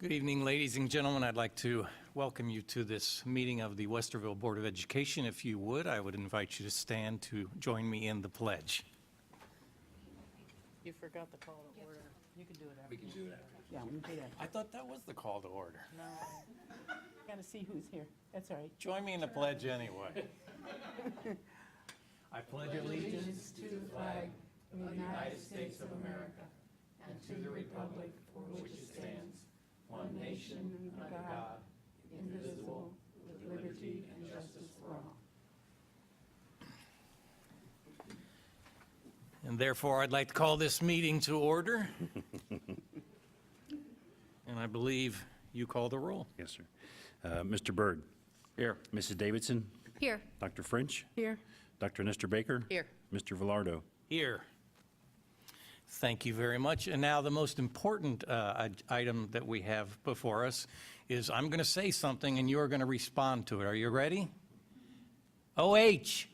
Good evening, ladies and gentlemen. I'd like to welcome you to this meeting of the Westerville Board of Education. If you would, I would invite you to stand to join me in the pledge. You forgot the call to order. You can do it after. We can do that. Yeah, we can do that. I thought that was the call to order. No, gotta see who's here. That's all right. Join me in the pledge anyway. I pledge allegiance To the flag of the United States of America and to the republic for which it stands, one nation under God, indivisible, with liberty and justice for all. And therefore, I'd like to call this meeting to order. And I believe you call the roll. Yes, sir. Mr. Byrd. Here. Mrs. Davidson. Here. Dr. French. Here. Dr. Nestor Baker. Here. Mr. Velardo. Here. Thank you very much. And now the most important item that we have before us is I'm going to say something and you're going to respond to it. Are you ready? OH.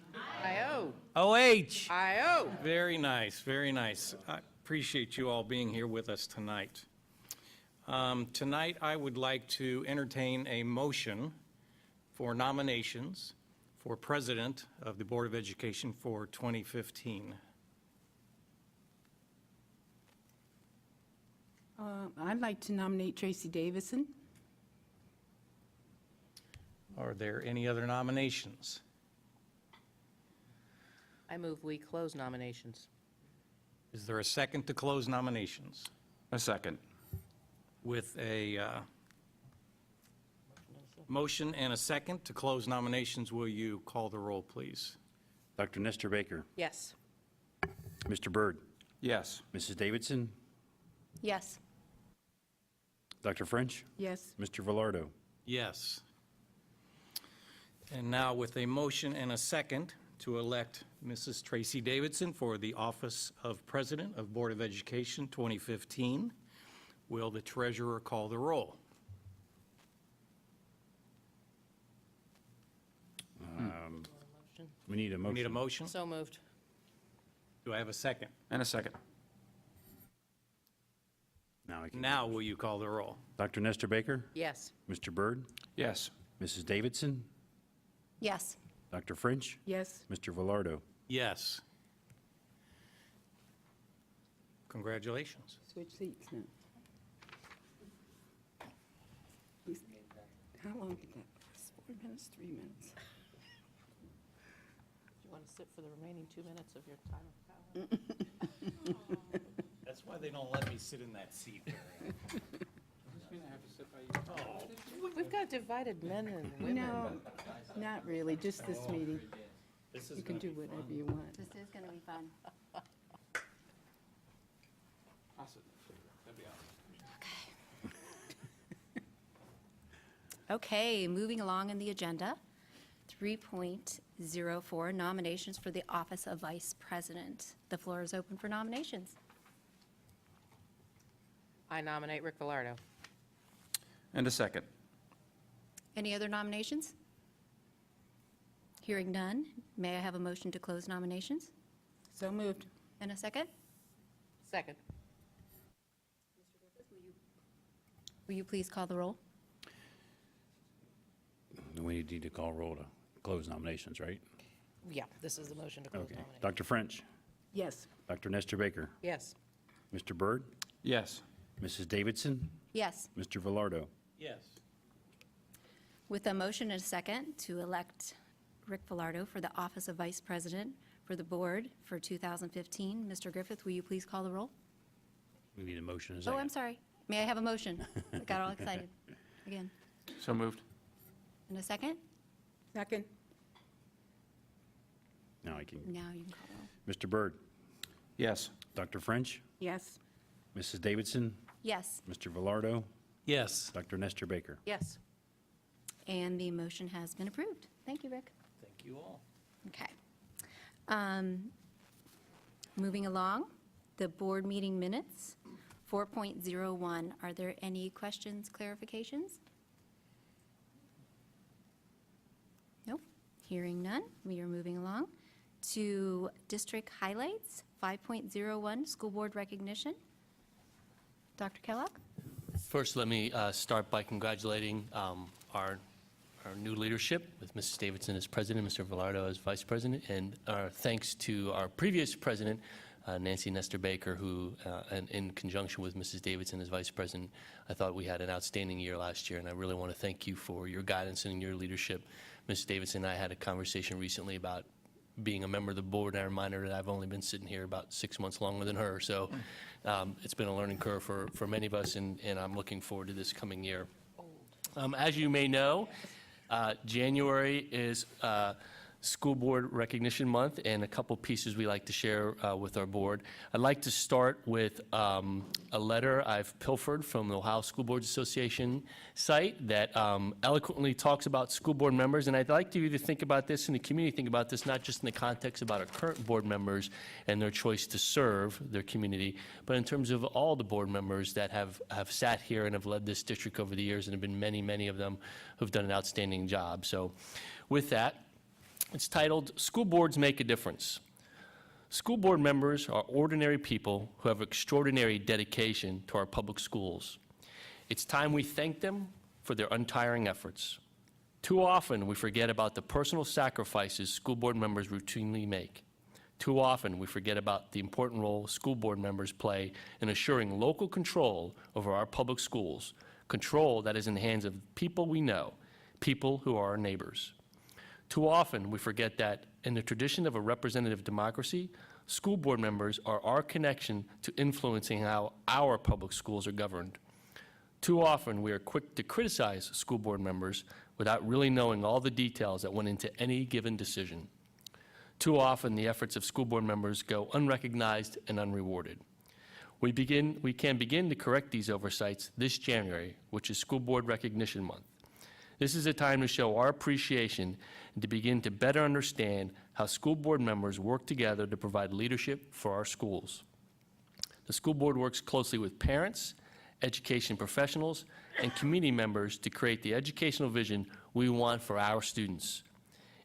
I-O. OH. I-O. Very nice, very nice. I appreciate you all being here with us tonight. Tonight, I would like to entertain a motion for nominations for President of the Board of Education for 2015. I'd like to nominate Tracy Davidson. Are there any other nominations? I move we close nominations. Is there a second to close nominations? A second. With a motion and a second to close nominations, will you call the roll, please? Dr. Nestor Baker. Yes. Mr. Byrd. Yes. Mrs. Davidson. Yes. Dr. French. Yes. Mr. Velardo. Yes. And now with a motion and a second to elect Mrs. Tracy Davidson for the office of President of Board of Education 2015, will the treasurer call the roll? We need a We motion. need a motion? So moved. Do I have a second? And a second. Now, I can. Now will you call the roll? Dr. Nestor Baker. Yes. Mr. Byrd. Yes. Mrs. Davidson. Yes. Dr. French. Yes. Mr. Velardo. Yes. Congratulations. Switch seats now. How long did that last? 4 minutes, 3 minutes? Do you want to sit for the remaining 2 minutes of your time of power? That's why they don't let me sit in that seat. We've got divided men and women. No, not really, just this meeting. This is You can gonna do be whatever fun. you want. This is going to be fun. Okay, moving along in the agenda. 3.04, nominations for the office of Vice President. The floor is open for nominations. I nominate Rick Velardo. And a second. Any other nominations? Hearing none, may I have a motion to close nominations? So moved. And a second? Second. Will you please call the roll? We need to call roll to close nominations, right? Yeah, this is the motion to close Okay. nominations. Dr. French. Yes. Dr. Nestor Baker. Yes. Mr. Byrd. Yes. Mrs. Davidson. Yes. Mr. Velardo. Yes. With a motion and a second to elect Rick Velardo for the office of Vice President for the board for 2015, Mr. Griffith, will you please call the roll? We need a motion and a Oh, second. I'm sorry. May I have a motion? I got all excited. Again. So moved. And a second? Second. Now I can. Now you can call the roll. Mr. Byrd. Yes. Dr. French. Yes. Mrs. Davidson. Yes, Mr. Velardo. Yes. Dr. Nestor Baker. Yes. and the motion has been approved. Thank you, Rick. Thank you all. Okay. Moving along, the board meeting minutes, 4.01. Are there any questions, clarifications? Nope. Hearing none, we are moving along to district highlights, 5.01, school board recognition. Dr. Kellogg? First, let me start by congratulating our new leadership with Mrs. Davidson as president, Mr. Velardo as vice president, and our thanks to our previous president, Nancy Nestor Baker, who, in conjunction with Mrs. Davidson as vice president, I thought we had an outstanding year last year, and I really want to thank you for your guidance and your leadership. Mrs. Davidson and I had a conversation recently about being a member of the board, and I remind her that I've only been sitting here about 6 months longer than her, so it's been a learning curve for many of us, and I'm looking forward to this coming year. As you may know, January is School Board Recognition Month, and a couple pieces we like to share with our board. I'd like to start with a letter I've pilfered from the Ohio School Boards Association site that eloquently talks about school board members, and I'd like you to think about this and the community think about this not just in the context about our current board members and their choice to serve their community, but in terms of all the board members that have sat here and have led this district over the years, and have been many, many of them who've done an outstanding job. So with that, it's titled, School Boards Make a Difference. School board members are ordinary people who have extraordinary dedication to our public schools. It's time we thank them for their untiring efforts. Too often, we forget about the personal sacrifices school board members routinely make. Too often, we forget about the important role school board members play in assuring local control over our public schools, control that is in the hands of people we know, people who are our neighbors. Too often, we forget that in the tradition of a representative democracy, school board members are our connection to influencing how our public schools are governed. Too often, we are quick to criticize school board members without really knowing all the details that went into any given decision. Too often, the efforts of school board members go unrecognized and unrewarded. We can begin to correct these oversights this January, which is School Board Recognition Month. This is a time to show our appreciation and to begin to better understand how school board members work together to provide leadership for our schools. The school board works closely with parents, education professionals, and community members to create the educational vision we want for our students.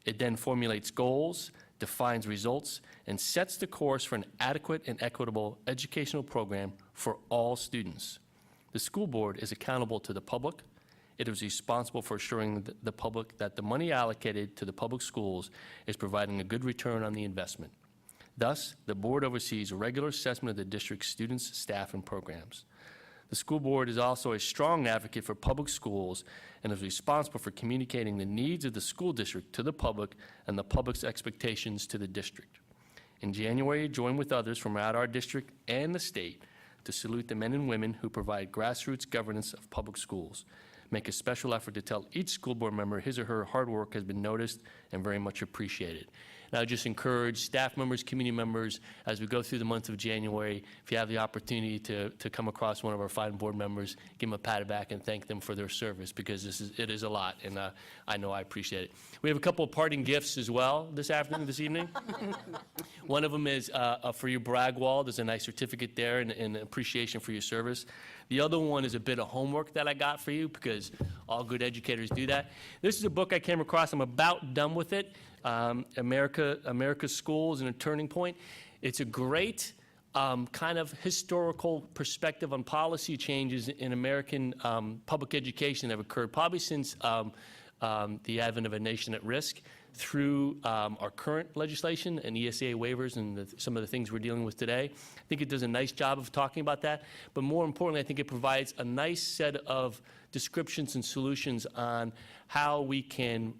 It then formulates goals, defines results, and sets the course for an adequate and equitable educational program for all students. The school board is accountable to the public. It is responsible for assuring the public that the money allocated to the public schools is providing a good return on the investment. Thus, the board oversees regular assessment of the district's students, staff, and programs. The school board is also a strong advocate for public schools and is responsible for communicating the needs of the school district to the public and the public's expectations to the district. In January, join with others from out our district and the state to salute the men and women who provide grassroots governance of public schools. Make a special effort to tell each school board member his or her hard work has been noticed and very much appreciated. And I would just encourage staff members, community members, as we go through the month of January, if you have the opportunity to come across one of our fine board members, give them a pat back and thank them for their service, because it is a lot, and I know I appreciate it. We have a couple of parting gifts as well this evening. One of them is for your brag wall. There's a nice certificate there and appreciation for your service. The other one is a bit of homework that I got for you, because all good educators do that. This is a book I came across. I'm about done with it. America's Schools and a Turning Point. It's a great kind of historical perspective on policy changes in American public education that have occurred probably since the advent of A Nation at Risk, through our current legislation and ESA waivers and some of the things we're dealing with today. I think it does a nice job of talking about that, but more importantly, I think it provides a nice set of descriptions and solutions on how we can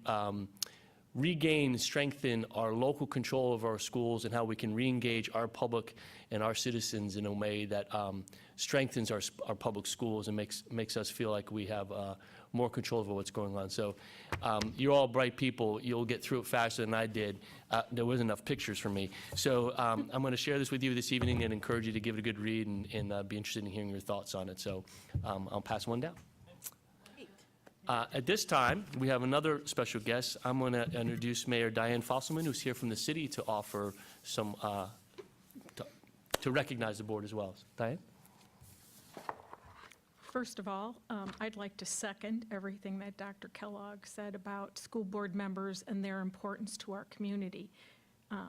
regain and strengthen our local control of our schools, and how we can re-engage our public and our citizens in a way that strengthens our public schools and makes us feel like we have more control over what's going on. So you're all bright people. You'll get through it faster than I did. There wasn't enough pictures for me. So I'm going to share this with you this evening and encourage you to give it a good read and be interested in hearing your thoughts on it. So I'll pass one down. At this time, we have another special guest. I'm going to introduce Mayor Diane Fosselman, who's here from the city to offer some, to recognize the board as well. Diane? First of all, I'd like to second everything that Dr. Kellogg said about school board members and their importance to our community.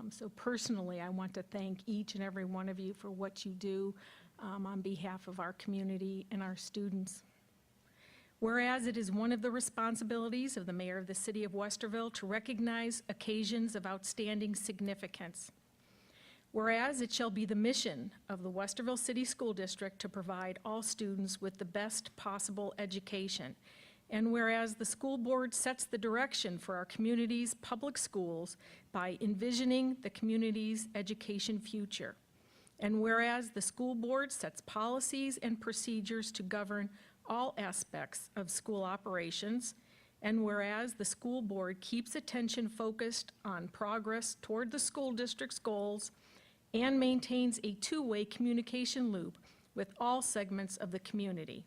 So personally, I want to thank each and every one of you for what you do on behalf of our community and our students. Whereas it is one of the responsibilities of the mayor of the city of Westerville to recognize occasions of outstanding significance. Whereas it shall be the mission of the Westerville City School District to provide all students with the best possible education. And whereas the school board sets the direction for our community's public schools by envisioning the community's education future. And whereas the school board sets policies and procedures to govern all aspects of school operations. And whereas the school board keeps attention focused on progress toward the school district's goals and maintains a two-way communication loop with all segments of the community.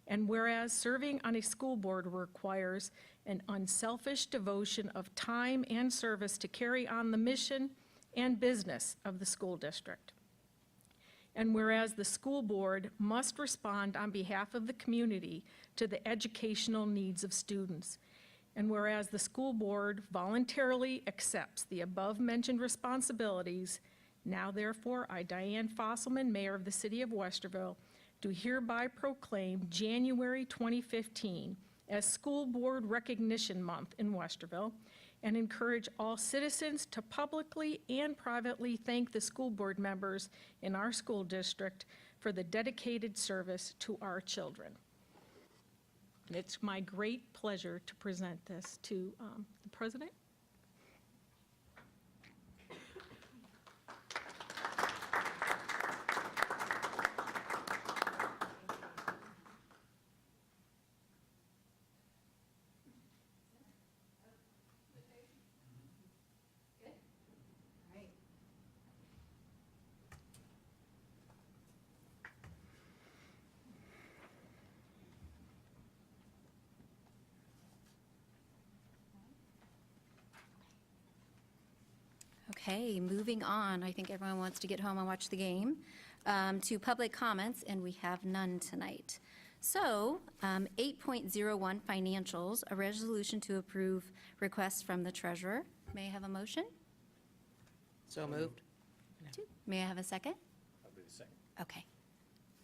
And whereas serving on a school board requires an unselfish devotion of time and service to carry on the mission and business of the school district. And whereas the school board must respond on behalf of the community to the educational needs of students. And whereas the school board voluntarily accepts the above-mentioned responsibilities, now therefore, I, Diane Fosselman, Mayor of the City of Westerville, do hereby proclaim January 2015 as School Board Recognition Month in Westerville, and encourage all citizens to publicly and privately thank the school board members in our school district for the dedicated service to our children. And it's my great pleasure to present this to the president. Okay, moving on. I think everyone wants to get home and watch the game. To public comments, and we have none tonight. So, 8.01 financials, a resolution to approve requests from the treasurer. May I have a motion? So moved. May I have a second? I'll be the second. Okay.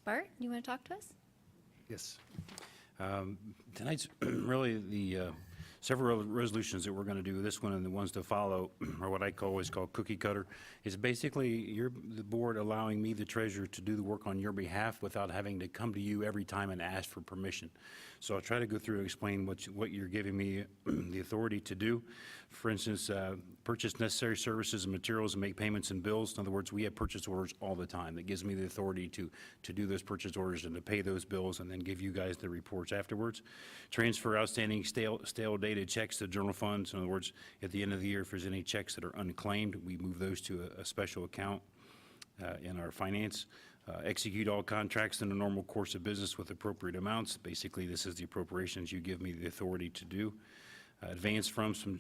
Bart, you want to talk to us? Yes. Tonight's really the several resolutions that we're going to do. This one and the ones to follow are what I always call cookie cutter. It's basically the board allowing me, the treasurer, to do the work on your behalf without having to come to you every time and ask for permission. So I'll try to go through and explain what you're giving me the authority to do. For instance, purchase necessary services and materials and make payments and bills. In other words, we have purchase orders all the time. That gives me the authority to do those purchase orders and to pay those bills and then give you guys the reports afterwards. Transfer outstanding stale dated checks to general funds. In other words, at the end of the year, if there's any checks that are unclaimed, we move those to a special account in our finance. Execute all contracts in the normal course of business with appropriate amounts. Basically, this is the appropriations you give me the authority to do. Advance funds from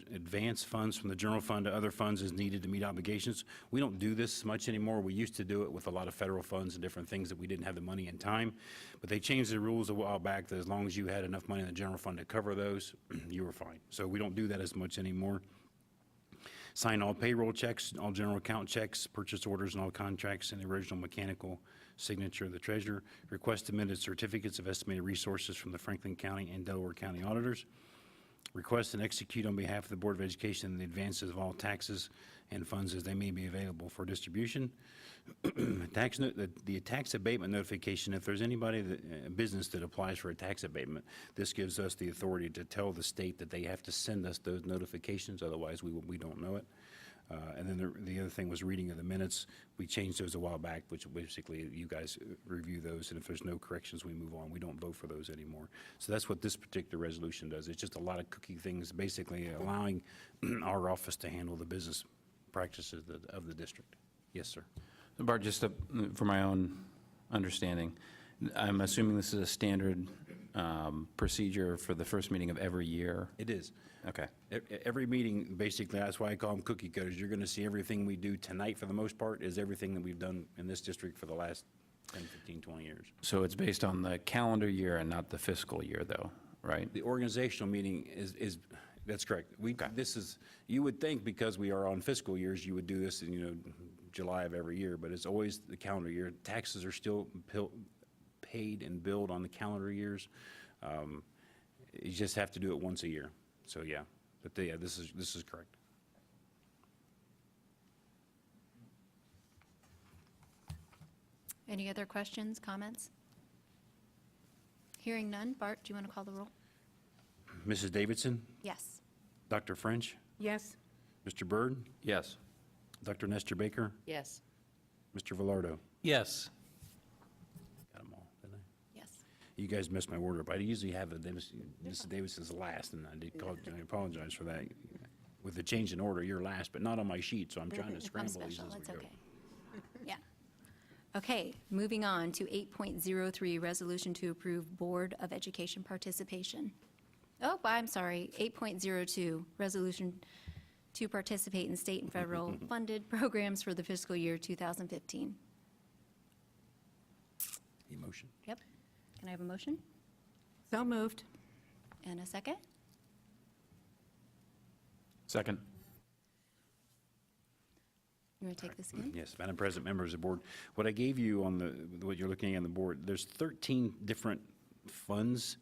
the general fund to other funds as needed to meet obligations. We don't do this much anymore. We used to do it with a lot of federal funds and different things that we didn't have the money and time. But they changed the rules a while back that as long as you had enough money in the general fund to cover those, you were fine. So we don't do that as much anymore. Sign all payroll checks, all general account checks, purchase orders, and all contracts in the original mechanical signature of the treasurer. Request amended certificates of estimated resources from the Franklin County and Delaware County auditors. Request and execute on behalf of the Board of Education the advances of all taxes and funds as they may be available for distribution. The tax abatement notification, if there's anybody, a business that applies for a tax abatement, this gives us the authority to tell the state that they have to send us those notifications, otherwise we don't know it. And then the other thing was reading of the minutes. We changed those a while back, which basically you guys review those, and if there's no corrections, we move on. We don't vote for those anymore. So that's what this particular resolution does. It's just a lot of cookie things, basically allowing our office to handle the business practices of the district. Yes, sir. Bart, just for my own understanding, I'm assuming this is a standard procedure for the first meeting of every year? It is. Okay. Every meeting, basically, that's why I call them cookie cutters. You're going to see everything we do tonight, for the most part, is everything that we've done in this district for the last 10, 15, 20 years. So it's based on the calendar year and not the fiscal year, though, right? The organizational meeting is that's correct. This is, you would think because we are on fiscal years, you would do this in, July of every year, but it's always the calendar year. Taxes are still paid and billed on the calendar years. You just have to do it once a year. So, yeah, but yeah, this is correct. Any other questions, comments? Hearing none. Bart, do you want to call the roll? Mrs. Davidson, Yes. Dr. French, Yes. Mr. Byrd, Yes. Dr. Nestor Baker, Yes. Mr. Velardo. Yes. Got them all, didn't I? Yes. You guys messed my order up. I usually have Mrs. Davidson's last, and I apologize for that. With the change in order, you're last, but not on my sheet, so I'm trying to I'm scramble these special, as we it's go. okay. Yeah. Okay, moving on to 8.03, resolution to approve Board of Education participation. Oh, I'm sorry, 8.02, resolution to participate in state and federal funded programs for the fiscal year 2015. Emotion. Yep. Can I have a motion So moved. and a second? Second. You want to take this again? Yes, Madam President, members of the board, what I gave you on what you're looking at on the board, there's 13 different funds,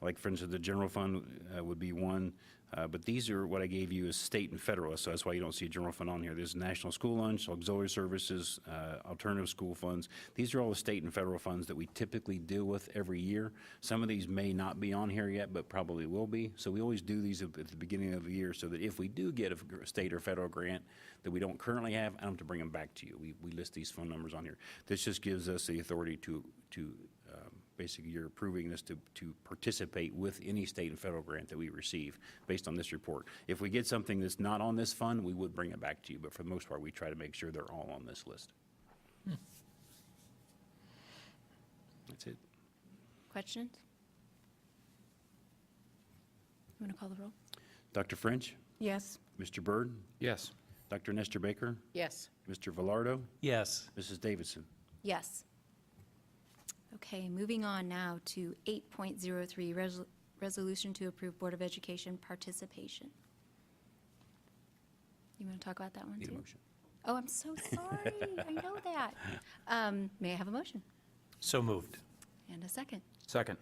like for instance, the general fund would be one, but these are what I gave you as state and federal, so that's why you don't see a general fund on here. There's National School Lunch, Auxiliary Services, Alternative School Funds. These are all the state and federal funds that we typically deal with every year. Some of these may not be on here yet, but probably will be. So we always do these at the beginning of the year so that if we do get a state or federal grant that we don't currently have, I don't have to bring them back to you. We list these phone numbers on here. This just gives us the authority to basically, you're approving this to participate with any state and federal grant that we receive based on this report. If we get something that's not on this fund, we would bring it back to you, but for the most part, we try to make sure they're all on this list. That's it. Questions? You want to call the roll? Dr. French, Yes. Mr. Byrd, Yes. Dr. Nestor Baker, Yes. Mr. Velardo, Yes. Mrs. Davidson. Yes. Okay, moving on now to 8.03, resolution to approve Board of Education participation. You want to talk about that one Need a too? motion. Oh, I'm so sorry. I know that. May I have a motion So moved. and a second? Second.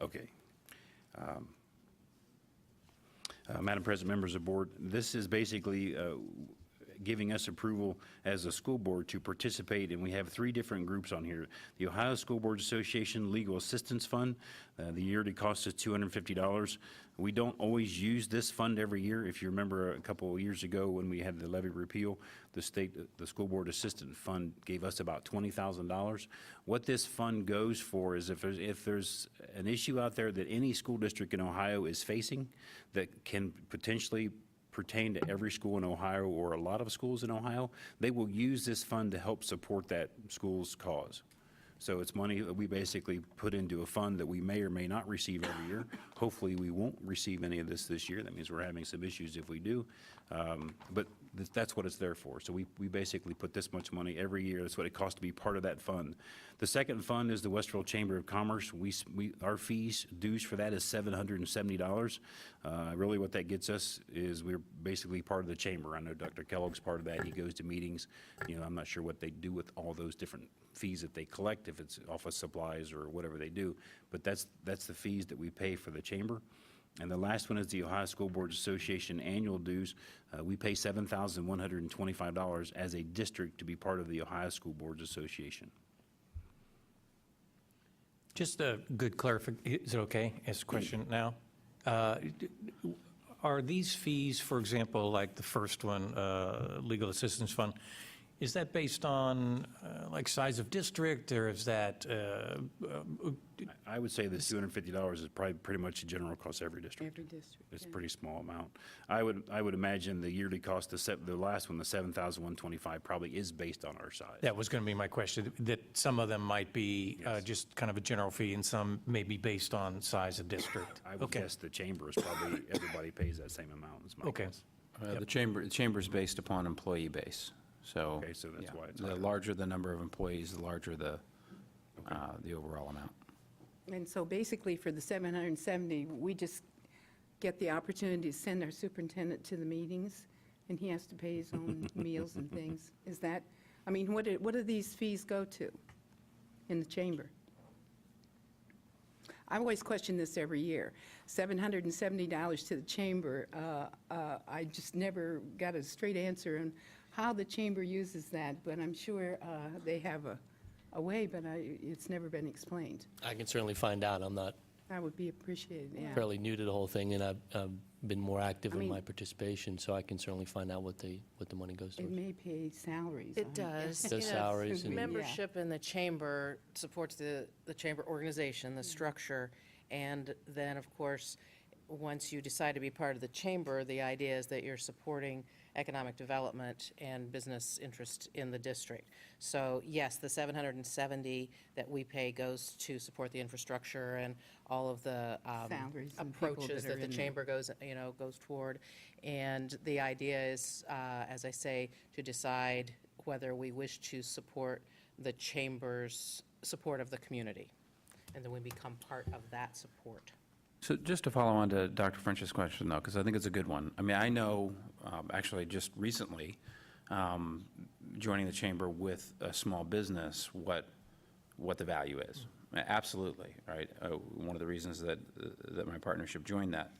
Okay. Madam President, members of the board, this is basically giving us approval as a school board to participate, and we have 3 different groups on here. The Ohio School Boards Association Legal Assistance Fund, the yearly cost is $250. We don't always use this fund every year. If you remember a couple of years ago when we had the levy repeal, the School Board Assistant Fund gave us about $20,000. What this fund goes for is if there's an issue out there that any school district in Ohio is facing that can potentially pertain to every school in Ohio or a lot of schools in Ohio, they will use this fund to help support that school's cause. So it's money that we basically put into a fund that we may or may not receive every year. Hopefully, we won't receive any of this year. That means we're having some issues if we do. But that's what it's there for. So we basically put this much money every year. That's what it costs to be part of that fund. The second fund is the Westerville Chamber of Commerce. Our dues for that is $770. Really what that gets us is we're basically part of the chamber. I know Dr. Kellogg's part of that. He goes to meetings. I'm not sure what they do with all those different fees that they collect, if it's office supplies or whatever they do. But that's the fees that we pay for the chamber. And the last one is the Ohio School Boards Association annual dues. We pay $7,125 as a district to be part of the Ohio School Boards Association. Just a good clarification, is it okay, ask a question now? Are these fees, for example, like the first one, Legal Assistance Fund, is that based on like size of district, or is that, I would say the $250 is probably pretty much the general cost of every district. Every district. It's a pretty small amount. I would imagine the yearly cost, the last one, the $7,125, probably is based on our size. that was going to be my question, that some of them might be just kind of a general fee and some may be based on size of district? I would Okay. guess the chamber is probably, everybody pays that same amount, is my Okay. guess. The chamber's based upon employee base, so. Okay, so that's yeah, why it's the higher. larger the number of employees, the larger the overall amount. And so basically for the 770, we just get the opportunity to send our superintendent to the meetings, and he has to pay his own meals and things. Is that, what do these fees go to? in the chamber. I always question this every year. $770 to the chamber. I just never got a straight answer on how the chamber uses that, but I'm sure they have a way, but it's never been explained. I can certainly find out. I'm not That would be appreciated, yeah. fairly new to the whole thing, and I've been more active in mean- my participation, so I can certainly find out what the money goes It towards. may pay salaries. It on does. Does You know, salaries and- Membership in the chamber supports the chamber organization, the structure, and then, of course, once you decide to be part of the chamber, the idea is that you're supporting economic development and business interest in the district. So, yes, the $770 that we pay goes to support the infrastructure and all of the Salaries and people approaches that are that the in there. chamber goes toward. And the idea is, as I say, to decide whether we wish to support the chamber's support of the community. And then we become part of that support. So just to follow on to Dr. French's question, though, because I think it's a good one. I mean, I know, actually, just recently, joining the chamber with a small business, what the value is. Absolutely, right? One of the reasons that my partnership joined that.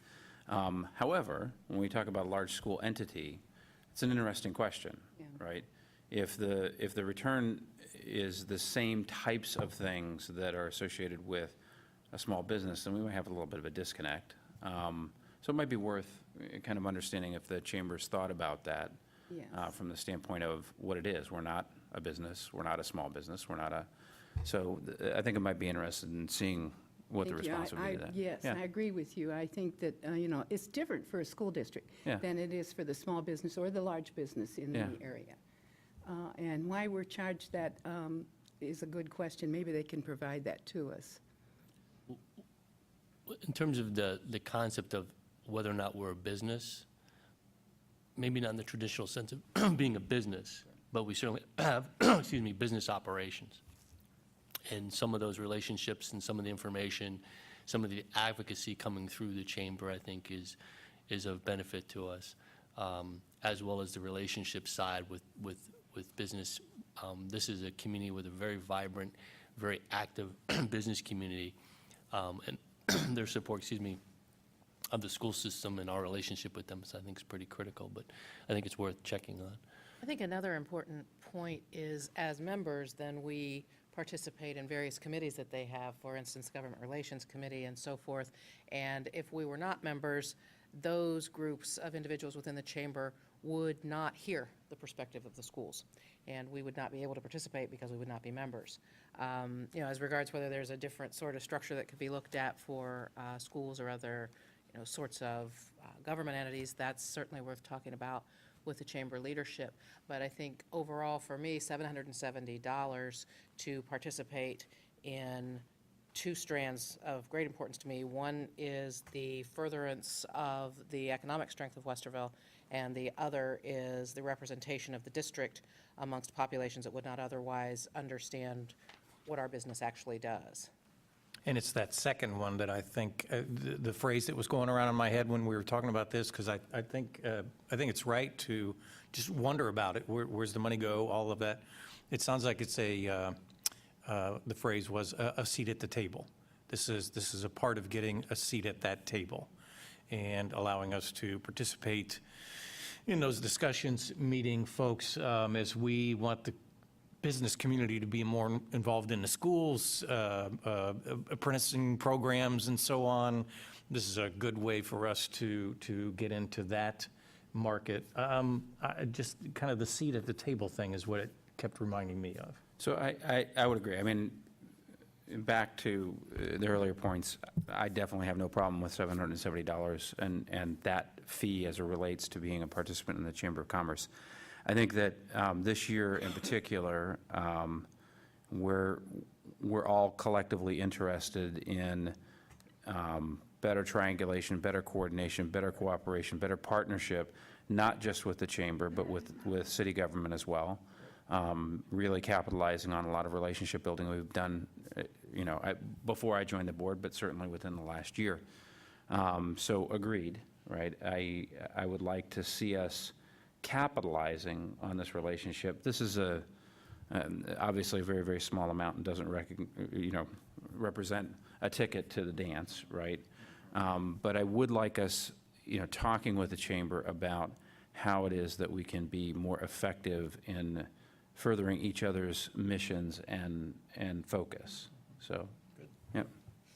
However, when we talk about a large school entity, it's an interesting question, Yeah. right? If the return is the same types of things that are associated with a small business, then we might have a little bit of a disconnect. So it might be worth kind of understanding if the chamber's thought about that Yes. from the standpoint of what it is. We're not a business, we're not a small business, we're not a, so I think it might be interested in seeing what the Thank you. response would be to that. Yes, Yeah. I agree with you. I think that, it's different for a school district Yeah. than it is for the small business or the large business in Yeah. the area. And why we're charged that is a good question. Maybe they can provide that to us. In terms of the concept of whether or not we're a business, maybe not in the traditional sense of being a business, but we certainly have, excuse me, business operations. And some of those relationships and some of the information, some of the advocacy coming through the chamber, I think, is of benefit to us, as well as the relationship side with business. This is a community with a very vibrant, very active business community, and their support, excuse me, of the school system and our relationship with them, so I think is pretty critical, but I think it's worth checking on. I think another important point is, as members, then we participate in various committees that they have, for instance, Government Relations Committee and so forth. And if we were not members, those groups of individuals within the chamber would not hear the perspective of the schools. And we would not be able to participate because we would not be members. As regards whether there's a different sort of structure that could be looked at for schools or other, sorts of government entities, that's certainly worth talking about with the chamber leadership. But I think overall, for me, $770 to participate in two strands of great importance to me. One is the furtherance of the economic strength of Westerville, and the other is the representation of the district amongst populations that would not otherwise understand what our business actually does. And it's that second one that I think, the phrase that was going around in my head when we were talking about this, because I think it's right to just wonder about it. Where's the money go, all of that. It sounds like it's the phrase was a seat at the table. This is a part of getting a seat at that table and allowing us to participate in those discussions, meeting folks as we want the business community to be more involved in the schools, apprenticing programs and so on. This is a good way for us to get into that market. Just kind of the seat at the table thing is what it kept reminding me of. So I would agree. I mean, back to the earlier points, I definitely have no problem with $770 and that fee as it relates to being a participant in the Chamber of Commerce. I think that this year in particular, we're all collectively interested in better triangulation, better coordination, better cooperation, better partnership, not just with the chamber, but with city government as well. Really capitalizing on a lot of relationship building we've done, before I joined the board, but certainly within the last year. So agreed, right? I would like to see us capitalizing on this relationship. This is a Obviously, a very, very small amount and doesn't represent a ticket to the dance, right? But I would like us, talking with the chamber about how it is that we can be more effective in furthering each other's missions and focus. So, yep.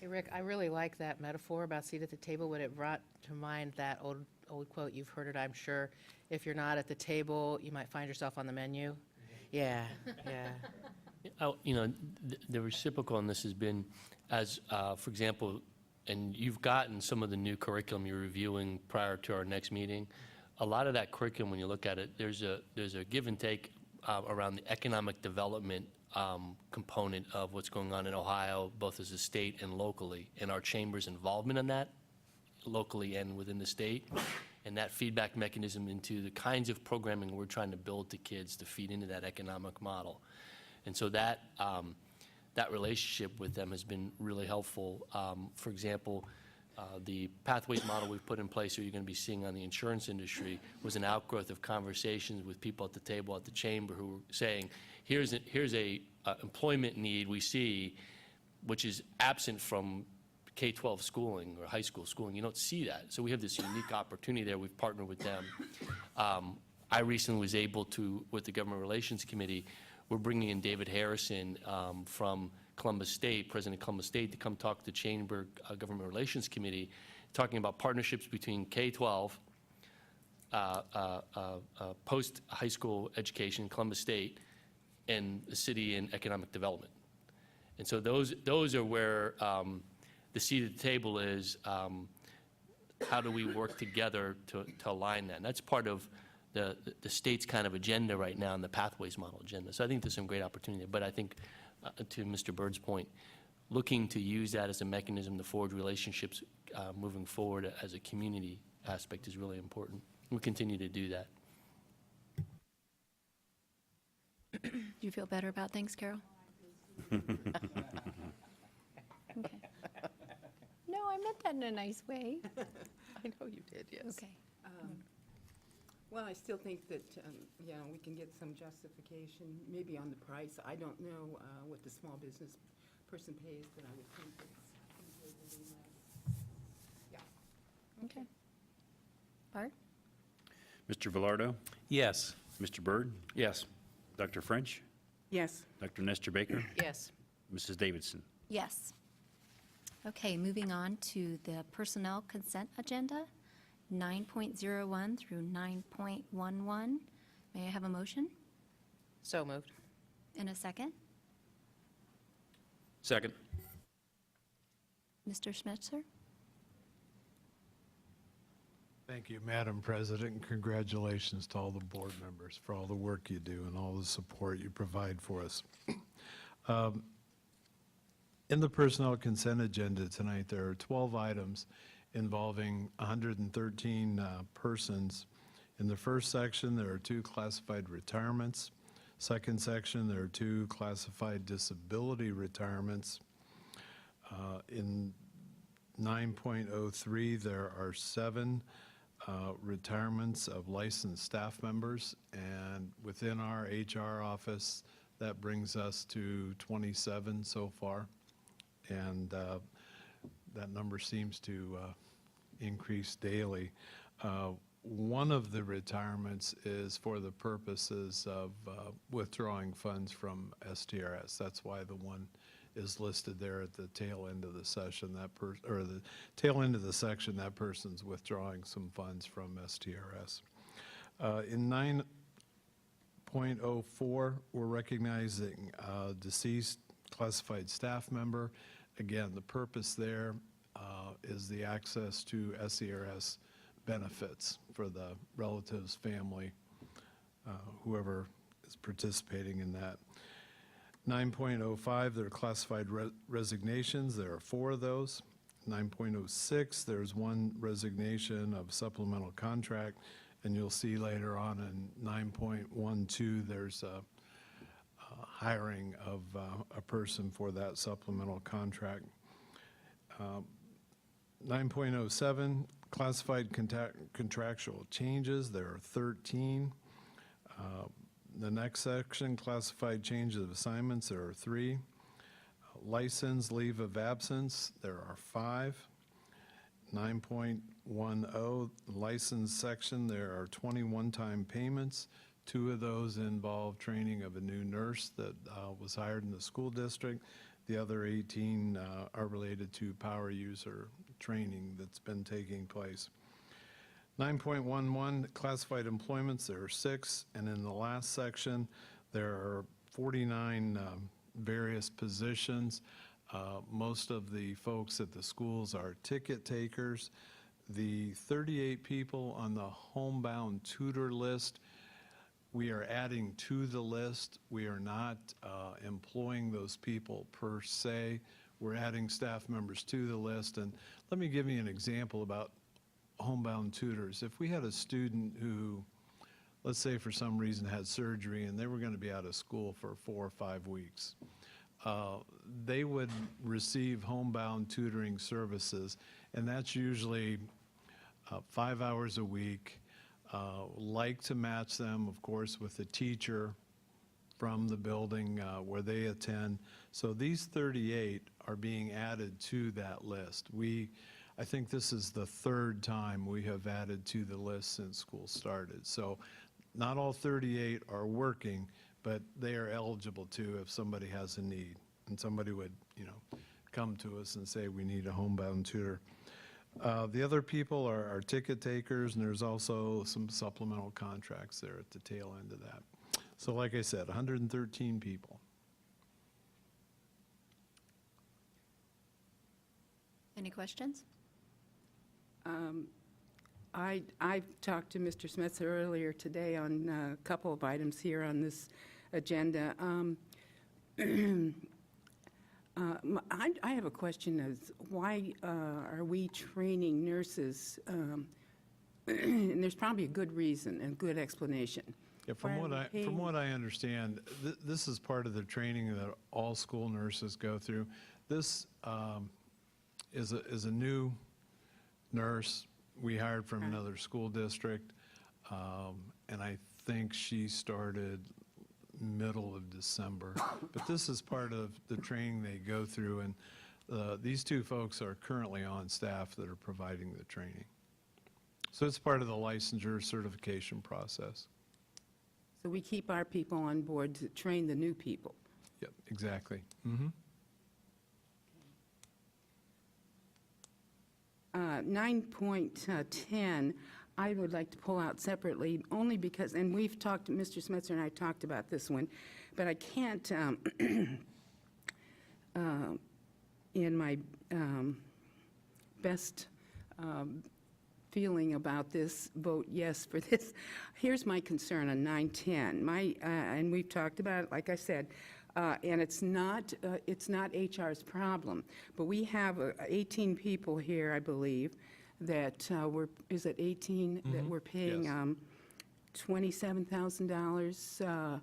Hey, Rick, I really like that metaphor about seat at the table. What it brought to mind, that old quote, you've heard it, I'm sure. If you're not at the table, you might find yourself on the menu. Yeah, yeah. The reciprocal on this has been, as, for example, and you've gotten some of the new curriculum you're reviewing prior to our next meeting. A lot of that curriculum, when you look at it, there's a give and take around the economic development component of what's going on in Ohio, both as a state and locally, and our chamber's involvement in that, locally and within the state, and that feedback mechanism into the kinds of programming we're trying to build to kids to feed into that economic model. And so that relationship with them has been really helpful. For example, the pathways model we've put in place, or you're going to be seeing on the insurance industry, was an outgrowth of conversations with people at the table at the chamber who were saying, here's a employment need we see, which is absent from K-12 schooling or high school schooling. You don't see that. So we have this unique opportunity there. We've partnered with them. I recently was able to, with the Government Relations Committee, we're bringing in David Harrison from Columbus State, President of Columbus State, to come talk to the Chamber Government Relations Committee, talking about partnerships between K-12, post-high school education, Columbus State, and the city and economic development. And so those are where the seat at the table is, how do we work together to align that? And that's part of the state's kind of agenda right now, and the pathways model agenda. So I think there's some great opportunity. But I think, to Mr. Bird's point, looking to use that as a mechanism to forge relationships moving forward as a community aspect is really important. We continue to do that. Do you feel better about things, Carol? Okay. No, I meant that in a nice way. I know you did, yes. Okay. Well, I still think that, we can get some justification, maybe on the price. I don't know what the small business person pays, but I would think it's reasonable. Yeah. Okay. Bart? Mr. Velardo, Yes. Mr. Byrd, Yes. Dr. French, Yes. Dr. Nestor Baker, Yes. Mrs. Davidson. Yes. Okay, moving on to the personnel consent agenda, 9.01 through 9.11. May I have a motion So moved. and a second? Second. Mr. Smetzer? Thank you, Madam President, and congratulations to all the board members for all the work you do and all the support you provide for us. In the personnel consent agenda tonight, there are 12 items involving 113 persons. In the first section, there are 2 classified retirements. Second section, there are 2 classified disability retirements. In 9.03, there are 7 retirements of licensed staff members, and within our HR office, that brings us to 27 so far, and that number seems to increase daily. One of the retirements is for the purposes of withdrawing funds from STRS. That's why the one is listed there at the tail end of the session. Or the tail end of the section, that person's withdrawing some funds from STRS. In 9.04, we're recognizing deceased classified staff member. Again, the purpose there is the access to SERS benefits for the relatives, family, whoever is participating in that. 9.05, there are classified resignations. There are 4 of those. 9.06, there's 1 resignation of supplemental contract. And you'll see later on in 9.12, there's a hiring of a person for that supplemental contract. 9.07, classified contractual changes. There are 13. The next section, classified changes of assignments, there are 3. License leave of absence, there are 5. 9.10, license section, there are 20 one-time payments. 2 of those involve training of a new nurse that was hired in the school district. The other 18 are related to power user training that's been taking place. 9.11, classified employments, there are 6. And in the last section, there are 49 various positions. Most of the folks at the schools are ticket takers. The 38 people on the homebound tutor list, we are adding to the list. We are not employing those people per se. We're adding staff members to the list. And let me give you an example about homebound tutors. If we had a student who, let's say for some reason had surgery and they were going to be out of school for 4 or 5 weeks, they would receive homebound tutoring services, and that's usually 5 hours a week. Like to match them, of course, with a teacher from the building where they attend. So these 38 are being added to that list. I think this is the 3rd time we have added to the list since school started. So not all 38 are working, but they are eligible to if somebody has a need. And somebody would, come to us and say, we need a homebound tutor. The other people are ticket takers, and there's also some supplemental contracts there at the tail end of that. So like I said, 113 people. Any questions? I talked to Mr. Smetzer earlier today on a couple of items here on this agenda. I have a question as why are we training nurses? And there's probably a good reason and good explanation. Yeah, from what I understand, this is part of the training that all school nurses go through. This is a new nurse we hired from another school district, and I think she started middle of December. But this is part of the training they go through, and these 2 folks are currently on staff that are providing the training. So it's part of the licensure certification process. So we keep our people on board to train the new people. Yep, exactly. Mm-hmm. 9.10, I would like to pull out separately, only because, and we've talked, Mr. Smetzer and I talked about this one, but I can't, in my best feeling about this, vote yes for this. Here's my concern on 910. And we've talked about it, like I said, and it's not HR's problem, but we have 18 people here, I believe, that is it 18 that we're paying Yes. $27,000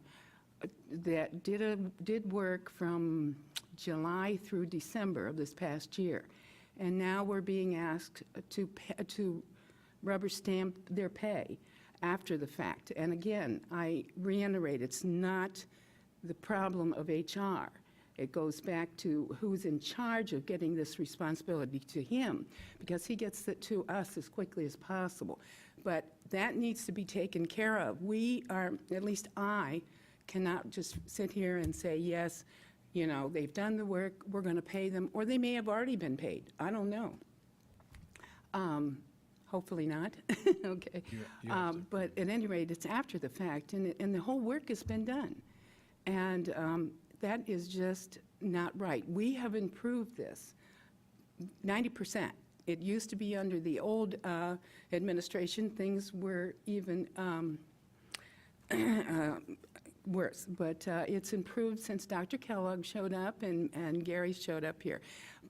that did work from July through December of this past year, and now we're being asked to rubber stamp their pay after the fact. And again, I reiterate, it's not the problem of HR. It goes back to who's in charge of getting this responsibility to him, because he gets it to us as quickly as possible. But that needs to be taken care of. We are, at least I, cannot just sit here and say, yes, they've done the work, we're going to pay them, or they may have already been paid. I don't know. Hopefully not. Okay. You have to. But at any rate, it's after the fact, and the whole work has been done. And that is just not right. We have improved this 90%. It used to be under the old administration, things were even worse. But it's improved since Dr. Kellogg showed up and Gary showed up here.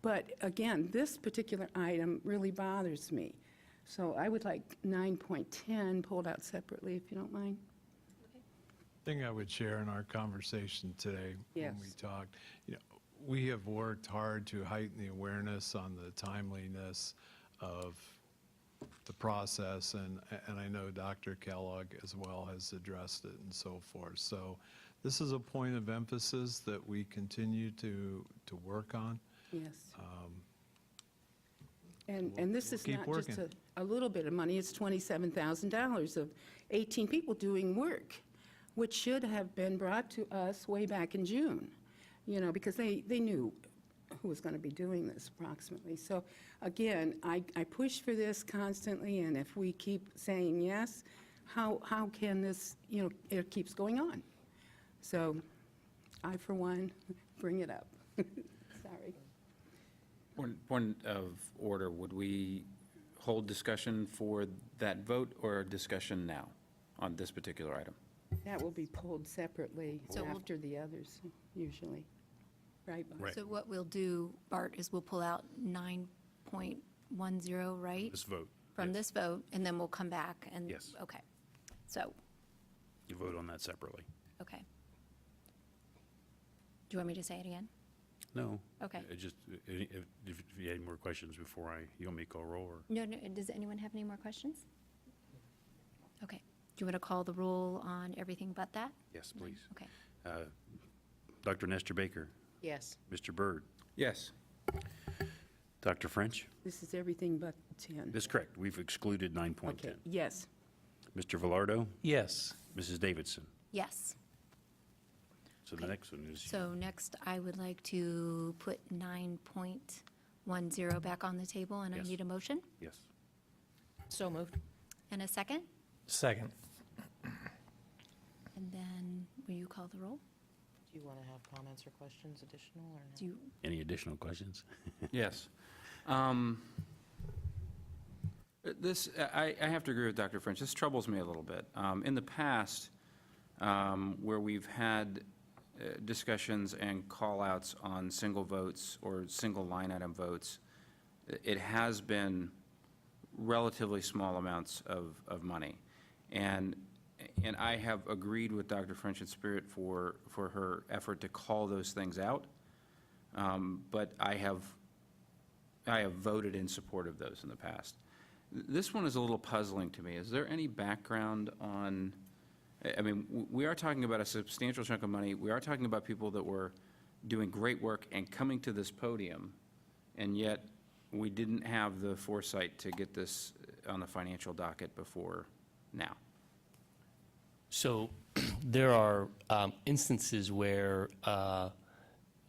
But again, this particular item really bothers me. So I would like 9.10 pulled out separately, if you don't mind. Thing I would share in our conversation today when we Yes. talked, we have worked hard to heighten the awareness on the timeliness of the process, and I know Dr. Kellogg as well has addressed it and so forth. So this is a point of emphasis that we continue to work on. Yes. And this is keep not just working. a little bit of money, it's $27,000 of 18 people doing work, which should have been brought to us way back in June, you know, because they knew who was going to be doing this approximately. So again, I push for this constantly, and if we keep saying yes, how can this, you know, it keeps going on. So I, for one, bring it up. Sorry. Point of order, would we hold discussion for that vote or discussion now on this particular item? That will be pulled separately So we'll- after the others, usually. Right, Bob? Right. So what we'll do, Bart, is we'll pull out 9.10, right? This vote. From yes. this vote, and then we'll come back and. Yes. Okay. So, You vote on that separately. okay. Do you want me to say it again? No. Okay. Just, if you had any more questions before you want me to call roll, or? No, does anyone have any more questions? Okay. Do you want to call the roll on everything but that? Yes, please. Okay. Dr. Nestor Baker, Yes. Mr. Byrd, Yes. Dr. French? This is everything but 10. That's correct. We've excluded 9.10. Okay, yes. Mr. Velardo, Yes. Mrs. Davidson. Yes. So the next one is, So next, I would like to put 9.10 back on the table, and I Yes. need a motion yes. So moved. and a second. Second. And then, will you call the roll? Do you want to have comments or questions additional or no? Do you, Any additional questions? Yes. This, I have to agree with Dr. French. This troubles me a little bit. In the past, where we've had discussions and call-outs on single votes or single line item votes, it has been relatively small amounts of money. And I have agreed with Dr. French in spirit for her effort to call those things out. But I have voted in support of those in the past. This one is a little puzzling to me. Is there any background on, I mean, we are talking about a substantial chunk of money. We are talking about people that were doing great work and coming to this podium, and yet we didn't have the foresight to get this on the financial docket before now. So there are instances where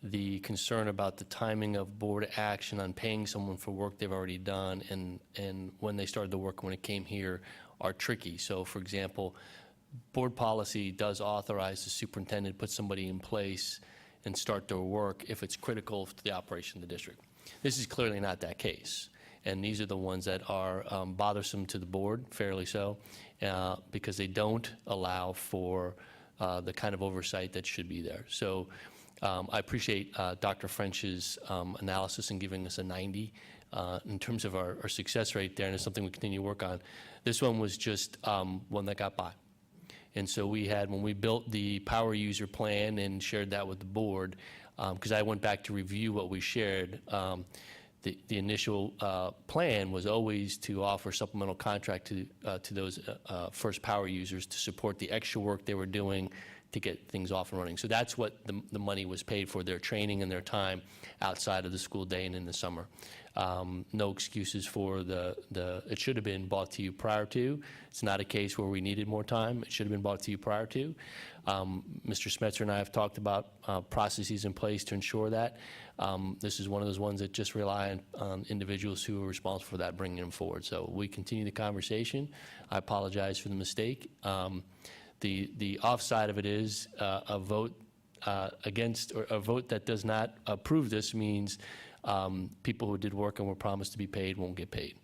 the concern about the timing of board action on paying someone for work they've already done and when they started the work, when it came here, are tricky. So for example, board policy does authorize the superintendent to put somebody in place and start their work if it's critical to the operation of the district. This is clearly not that case. And these are the ones that are bothersome to the board, fairly so, because they don't allow for the kind of oversight that should be there. So I appreciate Dr. French's analysis and giving us a 90 in terms of our success rate there, and it's something we continue to work on. This one was just one that got by. And so we had, when we built the power user plan and shared that with the board, because I went back to review what we shared, the initial plan was always to offer supplemental contract to those first power users to support the extra work they were doing to get things off and running. So that's what the money was paid for, their training and their time outside of the school day and in the summer. No excuses for it should have been brought to you prior to. It's not a case where we needed more time. It should have been brought to you prior to. Mr. Smetzer and I have talked about processes in place to ensure that. This is one of those ones that just rely on individuals who are responsible for that, bringing them forward. So we continue the conversation. I apologize for the mistake. The offside of it is a vote against, or a vote that does not approve this means people who did work and were promised to be paid won't get paid.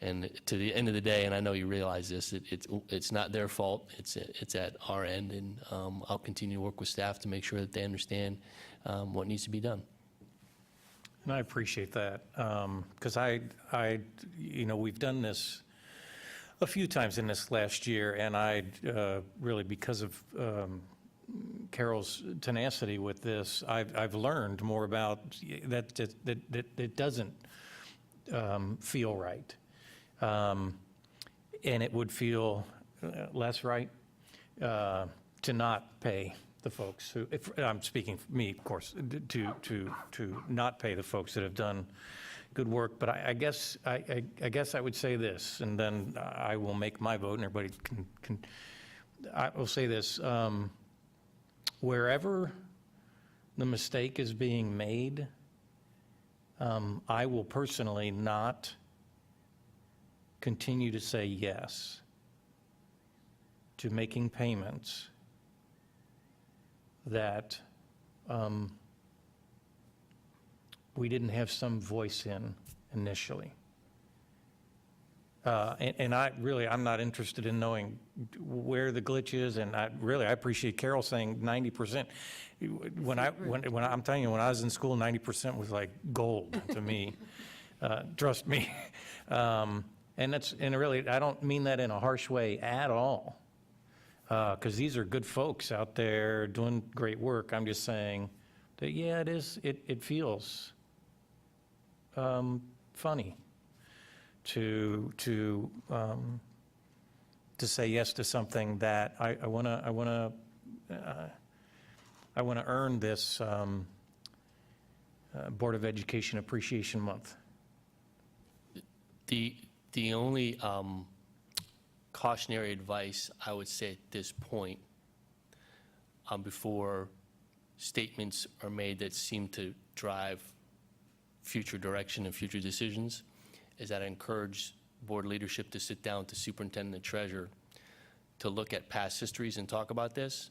And to the end of the day, and I know you realize this, it's not their fault. It's at our end, and I'll continue to work with staff to make sure that they understand what needs to be done. And I appreciate that, because we've done this a few times in this last year, and I really, because of Carol's tenacity with this, I've learned more about that it doesn't feel right. And it would feel less right to not pay the folks who, if, I'm speaking for me, of course, to not pay the folks that have done good work. But I guess I would say this, and then I will make my vote, and everybody can I will say this. Wherever the mistake is being made, I will personally not continue to say yes to making payments that we didn't have some voice in initially. And I'm not interested in knowing where the glitch is, and I appreciate Carol saying 90%. I'm telling you, when I was in school, 90% was like gold to me. Trust me. And really, I don't mean that in a harsh way at all, because these are good folks out there doing great work. I'm just saying that, yeah, it is. It feels funny to say yes to something that I want to earn this Board of Education Appreciation Month. The only cautionary advice I would say at this point, before statements are made that seem to drive future direction and future decisions, is that I encourage board leadership to sit down with the superintendent and treasurer to look at past histories and talk about this.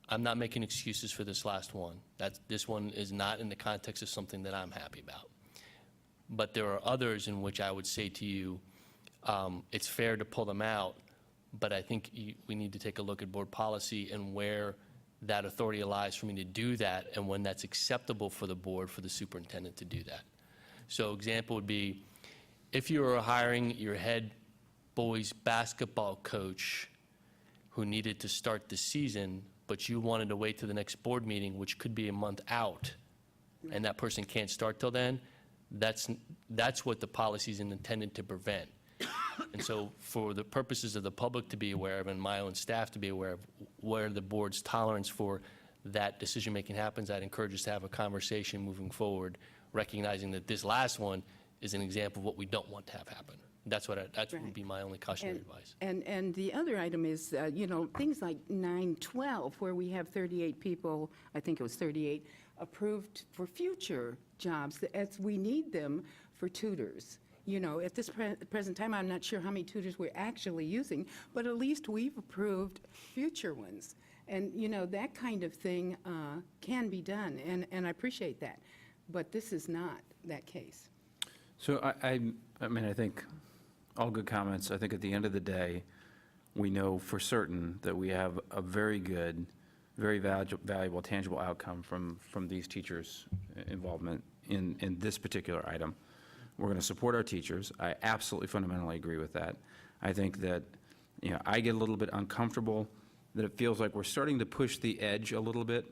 I'm not making excuses for this last one. This one is not in the context of something that I'm happy about. But there are others in which I would say to you, it's fair to pull them out, but I think we need to take a look at board policy and where that authority lies for me to do that, and when that's acceptable for the board, for the superintendent to do that. So example would be, if you were hiring your head boys basketball coach who needed to start the season, but you wanted to wait to the next board meeting, which could be a month out, and that person can't start till then, that's what the policy is intended to prevent. And so for the purposes of the public to be aware of, and my own staff to be aware of where the board's tolerance for that decision-making happens, I'd encourage us to have a conversation moving forward, recognizing that this last one is an example of what we don't want to have happen. That would be my only cautionary advice. And the other item is, things like 912, where we have 38 people, I think it was 38, approved for future jobs, as we need them for tutors. At this present time, I'm not sure how many tutors we're actually using, but at least we've approved future ones. And, that kind of thing can be done, and I appreciate that. But this is not that case. So I think all good comments. I think at the end of the day, we know for certain that we have a very good, very valuable, tangible outcome from these teachers' involvement in this particular item. We're going to support our teachers. I absolutely fundamentally agree with that. I think that, I get a little bit uncomfortable that it feels like we're starting to push the edge a little bit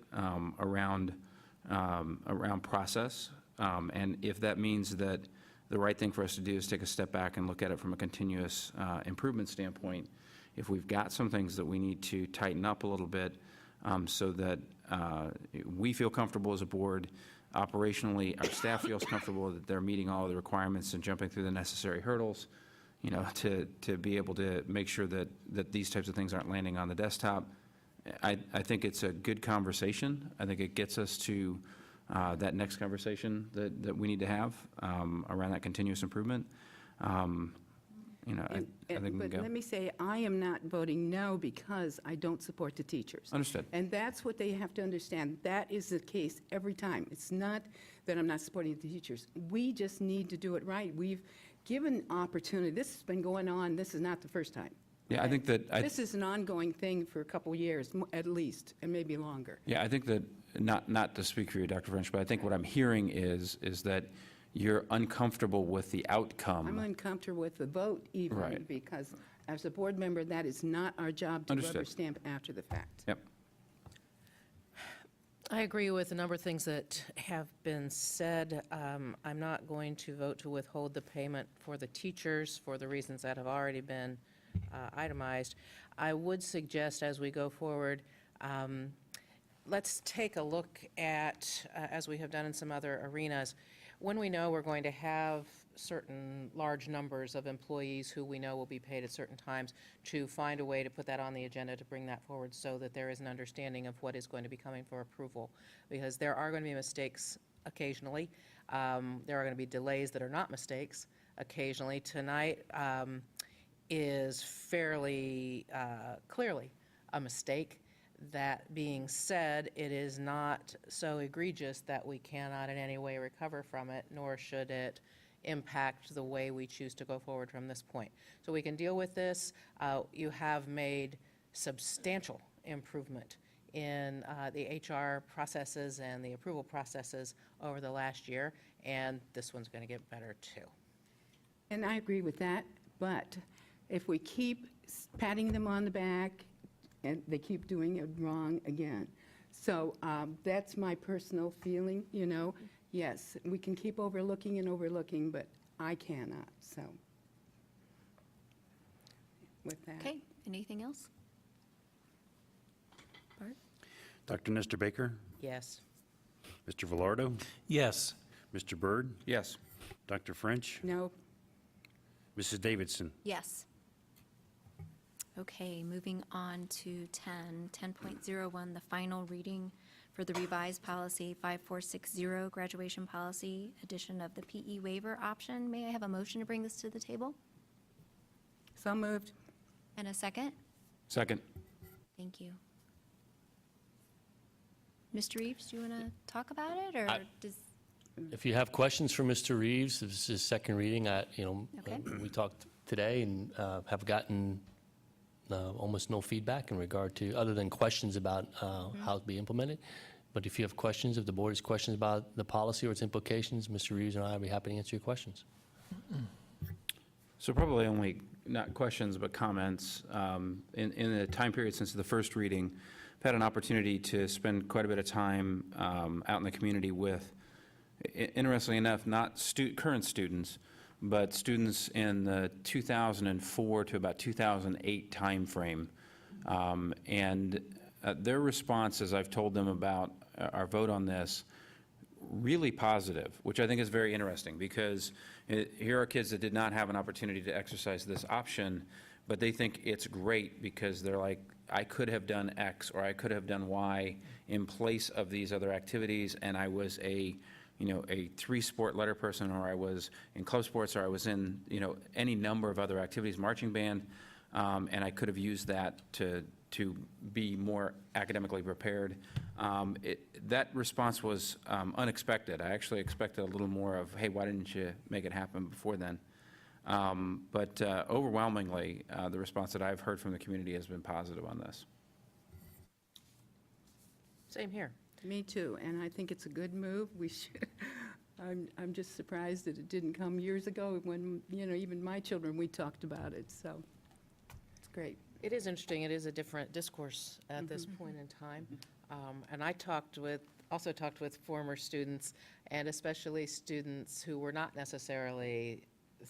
around process. And if that means that the right thing for us to do is take a step back and look at it from a continuous improvement standpoint, if we've got some things that we need to tighten up a little bit so that we feel comfortable as a board, operationally, our staff feels comfortable that they're meeting all of the requirements and jumping through the necessary hurdles, to be able to make sure that these types of things aren't landing on the desktop. I think it's a good conversation. I think it gets us to that next conversation that we need to have around that continuous improvement. I think we can But go. let me say, I am not voting no because I don't support the teachers. Understood. And that's what they have to understand. That is the case every time. It's not that I'm not supporting the teachers. We just need to do it right. We've given opportunity. This has been going on. This is not the first time. Yeah, I think that This is an ongoing thing for a couple years, at least, and maybe longer. Yeah, I think that, not to speak for you, Dr. French, but I think what I'm hearing is that you're uncomfortable with the outcome. I'm uncomfortable with the vote even, Right. because as a board member, that is not our job to Understood. rubber stamp after the fact. Yep. I agree with a number of things that have been said. I'm not going to vote to withhold the payment for the teachers for the reasons that have already been itemized. I would suggest as we go forward, let's take a look at, as we have done in some other arenas, when we know we're going to have certain large numbers of employees who we know will be paid at certain times, to find a way to put that on the agenda, to bring that forward so that there is an understanding of what is going to be coming for approval. Because there are going to be mistakes occasionally. There are going to be delays that are not mistakes occasionally. Tonight is fairly clearly a mistake. That being said, it is not so egregious that we cannot in any way recover from it, nor should it impact the way we choose to go forward from this point. So we can deal with this. You have made substantial improvement in the HR processes and the approval processes over the last year, and this one's going to get better too. And I agree with that, but if we keep patting them on the back, and they keep doing it wrong again. So that's my personal feeling, you know. Yes, we can keep overlooking and overlooking, but I cannot, so. With that. Okay, anything else? Bart? Dr. Nestor Baker, Yes. Mr. Velardo, Yes. Mr. Byrd, Yes. Dr. French, No, Mrs. Davidson. Yes. Okay, moving on to 10.01, the final reading for the revised policy 5460, graduation policy, addition of the PE waiver option. May I have a motion to bring this to the table? so moved. And a second? Second. Thank you. Mr. Reeves, do you want to talk about it, or does, If you have questions for Mr. Reeves, this is his second reading. Okay. We talked today and have gotten almost no feedback in regard to, other than questions about how to be implemented. But if you have questions, if the board has questions about the policy or its implications, Mr. Reeves and I will be happy to answer your questions. So probably only, not questions, but comments. In the time period since the first reading, I've had an opportunity to spend quite a bit of time out in the community with, interestingly enough, not current students, but students in the 2004 to about 2008 timeframe. And their response, as I've told them about our vote on this, really positive, which I think is very interesting, because here are kids that did not have an opportunity to exercise this option, but they think it's great because they're like, I could have done X or I could have done Y in place of these other activities, and I was a 3-sport letter person, or I was in club sports, or I was in, any number of other activities, marching band, and I could have used that to be more academically prepared. That response was unexpected. I actually expected a little more of, hey, why didn't you make it happen before then? But overwhelmingly, the response that I've heard from the community has been positive on this. Same here. Me too, and I think it's a good move. We should, I'm just surprised that it didn't come years ago when, even my children, we talked about it, so it's great. It is interesting. It is a different discourse at this point in time. And I also talked with former students, and especially students who were not necessarily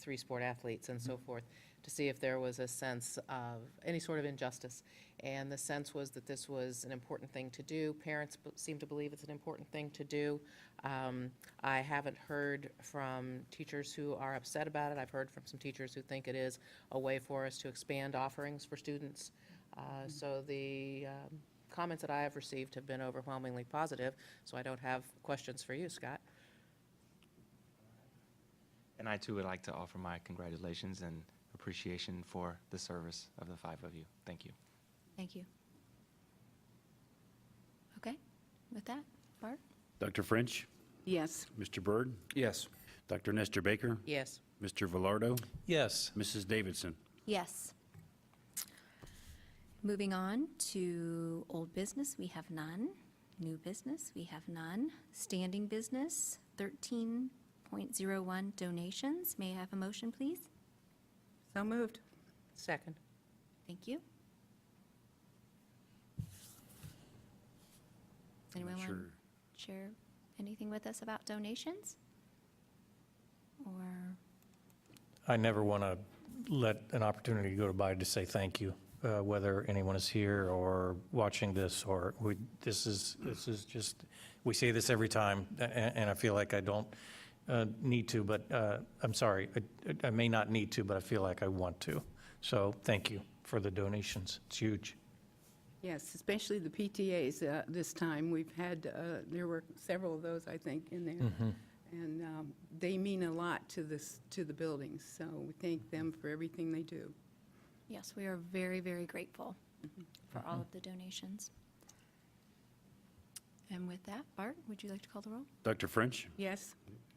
3-sport athletes and so forth, to see if there was a sense of any sort of injustice. And the sense was that this was an important thing to do. Parents seem to believe it's an important thing to do. I haven't heard from teachers who are upset about it. I've heard from some teachers who think it is a way for us to expand offerings for students. So the comments that I have received have been overwhelmingly positive, so I don't have questions for you, Scott. And I too would like to offer my congratulations and appreciation for the service of the 5 of you. Thank you. thank you. Okay, with that, Bart? Dr. French, Yes, Mr. Byrd, Yes. Dr. Nestor Baker, Yes. Mr. Velardo, Yes. Mrs. Davidson. Yes. Moving on to old business, we have none. New business, we have none. Standing business, 13.01 donations. May I have a motion, please? so moved. Second. Thank you. Does anyone want Sure. to share anything with us about donations? Or, I never want to let an opportunity go by to say thank you, whether anyone is here or watching this, or this is just, we say this every time, and I feel like I don't need to, but I'm sorry, I may not need to, but I feel like I want to. So thank you for the donations. It's huge. Yes, especially the PTAs this time. We've had, there were several of those, I think, in there. And they mean a lot to the buildings, so we thank them for everything they do. yes, we are very, very grateful for all of the donations. And with that, Bart, would you like to call the roll? Dr. French, Yes?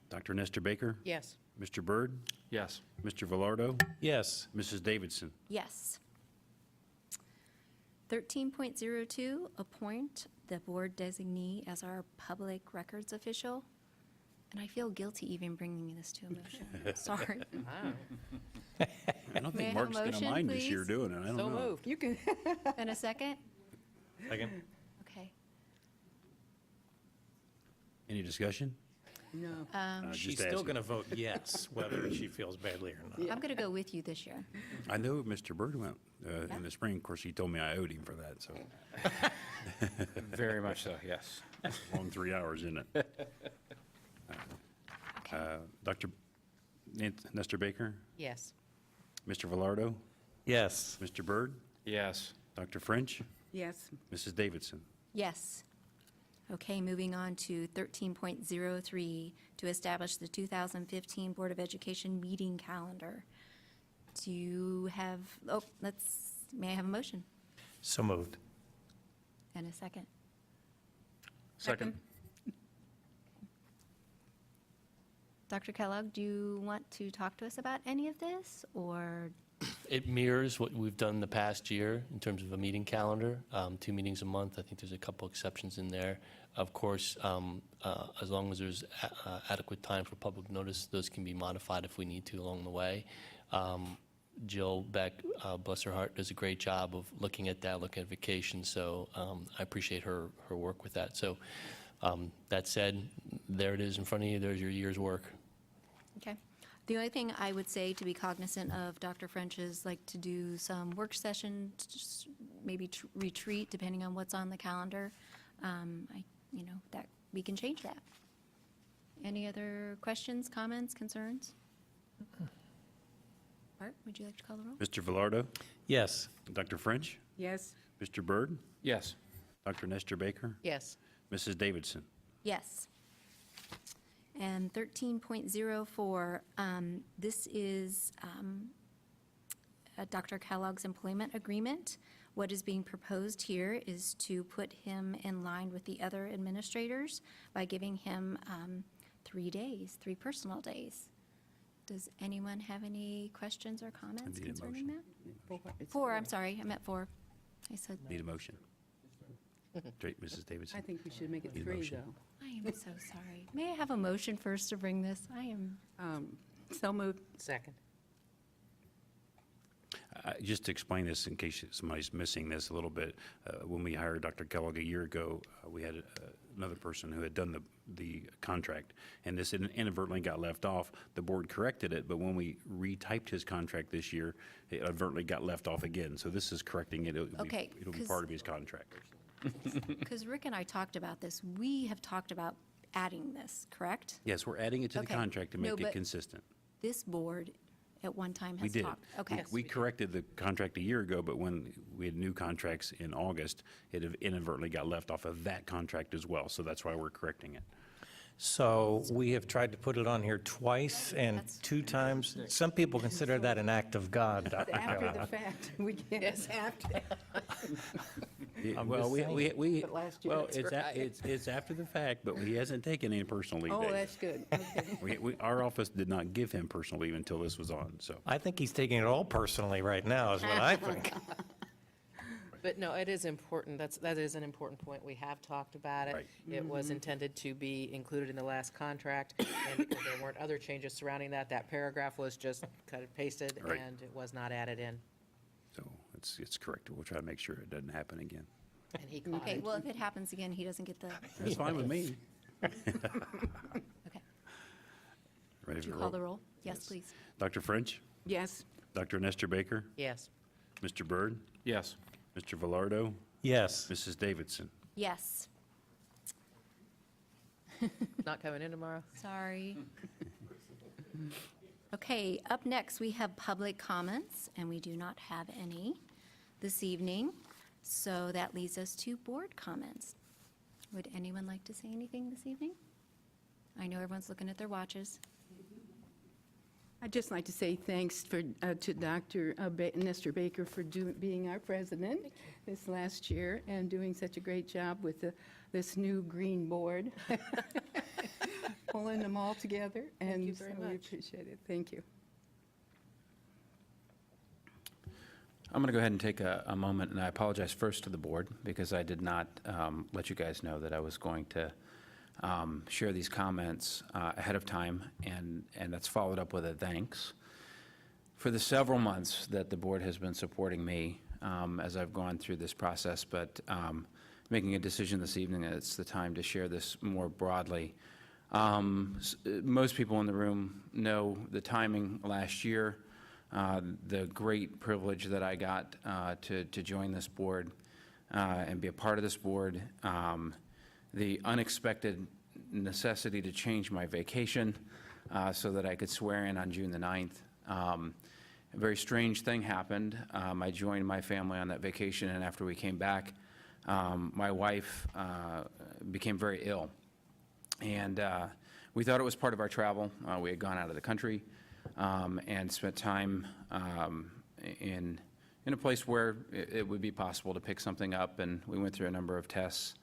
Dr. Nestor Baker, Yes. Mr. Byrd, Yes. Mr. Velardo, Yes. Mrs. Davidson. Yes. 13.02, appoint the board designee as our public records official. And I feel guilty even bringing this to a motion. Sorry. Wow. I don't May I think have a Mark's going to motion, mind this year please? doing it. I don't So know. moved. You can, And a second? Second? Okay. Any discussion? no. She's Just still asking. going to vote yes, whether she feels badly or not. I'm going to go with you this year. I know Mr. Byrd went in the spring. Of course, he told me I owed him for that, so Very much so, yes. long 3 hours, isn't it? Dr. Nestor Baker, Yes. Mr. Velardo, Yes. Mr. Byrd, Yes. Dr. French, Yes, Mrs. Davidson. Yes. Okay, moving on to 13.03, to establish the 2015 Board of Education meeting calendar. Do you have, may I have a motion So moved. and a second? Second. Dr. Kellogg, do you want to talk to us about any of this, or? It mirrors what we've done the past year in terms of a meeting calendar, 2 meetings a month. I think there's a couple exceptions in there. Of course, as long as there's adequate time for public notice, those can be modified if we need to along the way. Jill Beck, bless her heart, does a great job of looking at that, looking at vacation, so I appreciate her work with that. So that said, there it is in front of you, there's your year's work. Okay. The only thing I would say to be cognizant of Dr. French is like to do some work session, just maybe retreat, depending on what's on the calendar. That we can change that. Any other questions, comments, concerns? Bart, would you like to call the roll? Mr. Velardo, Yes. Dr. French, yes, Mr. Byrd, Yes. Dr. Nestor Baker, Yes. Mrs. Davidson. Yes. And 13.04, this is Dr. Kellogg's employment agreement. What is being proposed here is to put him in line with the other administrators by giving him 3 days, 3 personal days. Does anyone have any questions or comments need a concerning motion. that? It's 4, I'm sorry, I meant 4. I said, Need a motion. Straight, Mrs. Davidson. I think we should make it Need a 3, motion. though. I am so sorry. May I have a motion first to bring this? I am, So moved. Second. Just to explain this in case somebody's missing this a little bit, when we hired Dr. Kellogg a year ago, we had another person who had done the contract, and this inadvertently got left off. The board corrected it, but when we retyped his contract this year, it inadvertently got left off again. So this is correcting it. Okay, It'll be 'cause- part of his contract. because Rick and I talked about this. We have talked about adding this, correct? Yes, we're adding it to the Okay. contract to No, make it but- consistent. This board at one time We has did. talked. Okay. We corrected the contract a year ago, but when we had new contracts in August, it inadvertently got left off of that contract as well. So that's why we're correcting it. So we have tried to put it on here twice and That's- 2 times. Some people consider that an act of God, Dr. After Kellogg. the fact, we get after. I'm Well, just we, But last year, well, that's it's after the fact, but he hasn't taken any personal leave Oh, days. that's good. Okay. Our office did not give him personal leave until this was on, so. I think he's taking it all personally right now, is what I think. But no, it is important. That is an important point. We have talked about it. Right. It was intended to be included in the last contract, and because there weren't other changes surrounding that, that paragraph was just cut and pasted, Right. and it was not added in. So it's correct. We'll try to make sure it doesn't happen again. And he caught Okay, it. well, if it happens again, he doesn't get the, That's fine with me. okay. Ready Would for you the call roll? the roll? Yes, please. Dr. French, Yes. Dr. Nestor Baker, Yes. Mr. Byrd, Yes. Mr. Velardo, Yes. Mrs. Davidson. Yes, Not coming in tomorrow? sorry. Okay, up next, we have public comments, and we do not have any this evening. So that leads us to board comments. Would anyone like to say anything this evening? I know everyone's looking at their watches. I'd just like to say thanks to Dr. Nestor Baker for being our president this last year and doing such a great job with this new green board, pulling them all together. And you very so we much. appreciate it. Thank you. I'm going to go ahead and take a moment, and I apologize first to the board because I did not let you guys know that I was going to share these comments ahead of time, and that's followed up with a thanks for the several months that the board has been supporting me as I've gone through this process, but making a decision this evening that it's the time to share this more broadly. Most people in the room know the timing last year, the great privilege that I got to join this board and be a part of this board, the unexpected necessity to change my vacation so that I could swear in on June the 9th. A very strange thing happened. I joined my family on that vacation, and after we came back, my wife became very ill. And we thought it was part of our travel. We had gone out of the country and spent time in a place where it would be possible to pick something up, and we went through a number of tests.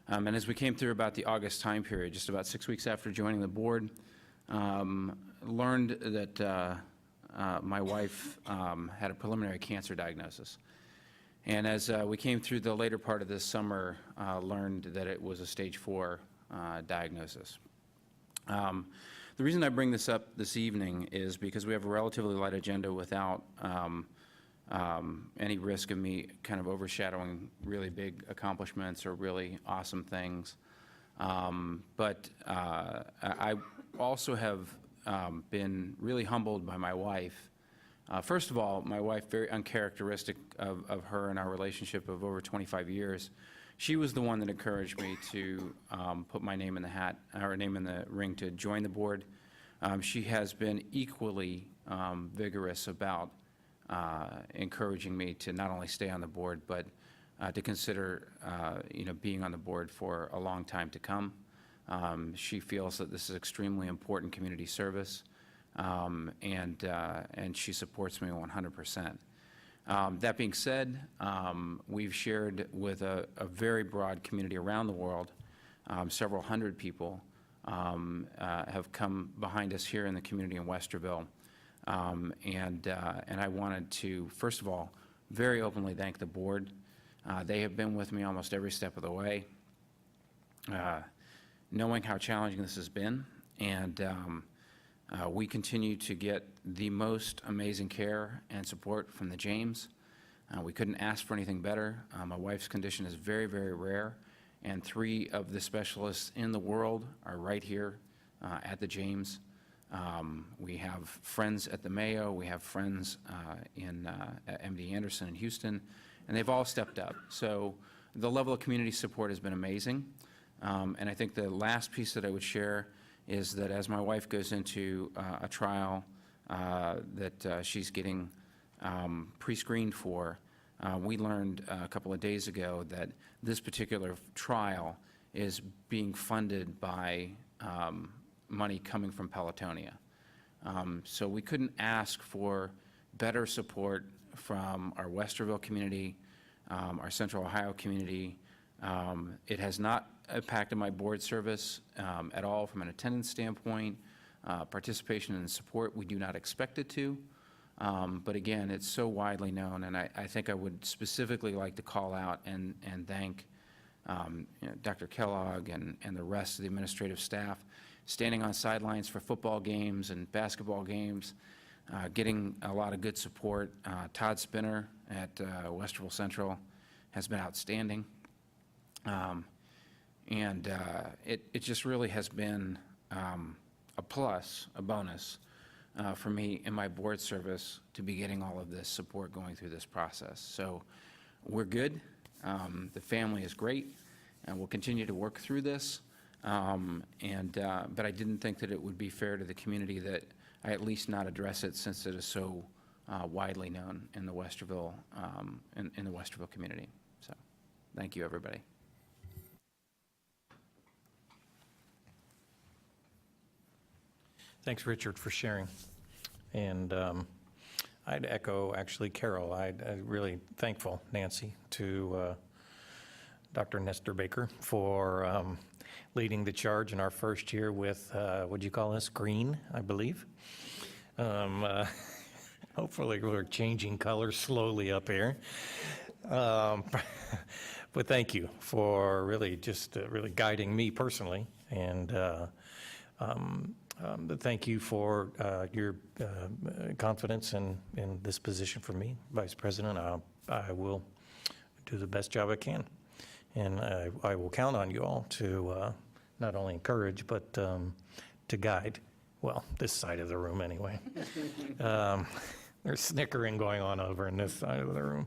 And as we came through about the August time period, just about 6 weeks after joining the board, learned that my wife had a preliminary cancer diagnosis. And as we came through the later part of this summer, learned that it was a stage 4 diagnosis. The reason I bring this up this evening is because we have a relatively light agenda without any risk of me kind of overshadowing really big accomplishments or really awesome things. But I also have been really humbled by my wife. First of all, my wife, very uncharacteristic of her and our relationship of over 25 years, she was the one that encouraged me to put my name in the hat, or name in the ring to join the board. She has been equally vigorous about encouraging me to not only stay on the board, but to consider, being on the board for a long time to come. She feels that this is extremely important community service, and she supports me 100%. That being said, we've shared with a very broad community around the world. Several hundred people have come behind us here in the community in Westerville. And I wanted to, first of all, very openly thank the board. They have been with me almost every step of the way, knowing how challenging this has been. And we continue to get the most amazing care and support from the James. We couldn't ask for anything better. My wife's condition is very, very rare, and 3 of the specialists in the world are right here at the James. We have friends at the Mayo, we have friends at MD Anderson in Houston, and they've all stepped up. So the level of community support has been amazing. And I think the last piece that I would share is that as my wife goes into a trial that she's getting pre-screened for, we learned a couple of days ago that this particular trial is being funded by money coming from Pelotonia. So we couldn't ask for better support from our Westerville community, our Central Ohio community. It has not impacted my board service at all from an attendance standpoint, participation and support. We do not expect it to. But again, it's so widely known, and I think I would specifically like to call out and thank Dr. Kellogg and the rest of the administrative staff, standing on sidelines for football games and basketball games, getting a lot of good support. Todd Spinner at Westerville Central has been outstanding. And it just really has been a plus, a bonus for me in my board service to be getting all of this support going through this process. So we're good. The family is great, and we'll continue to work through this. But I didn't think that it would be fair to the community that I at least not address it, since it is so widely known in the Westerville, in the Westerville community. So, thank you, everybody. Thanks, Richard, for sharing. And I'd echo, actually, Carol. I'm really thankful, Nancy, to Dr. Nestor Baker for leading the charge in our first year with, what'd you call us, green, I believe. Hopefully, we're changing colors slowly up here. But thank you for really just really guiding me personally, and thank you for your confidence in this position for me, Vice President. I will do the best job I can, and I will count on you all to not only encourage, but to guide. Well, this side of the room anyway. There's snickering going on over in this side of the room.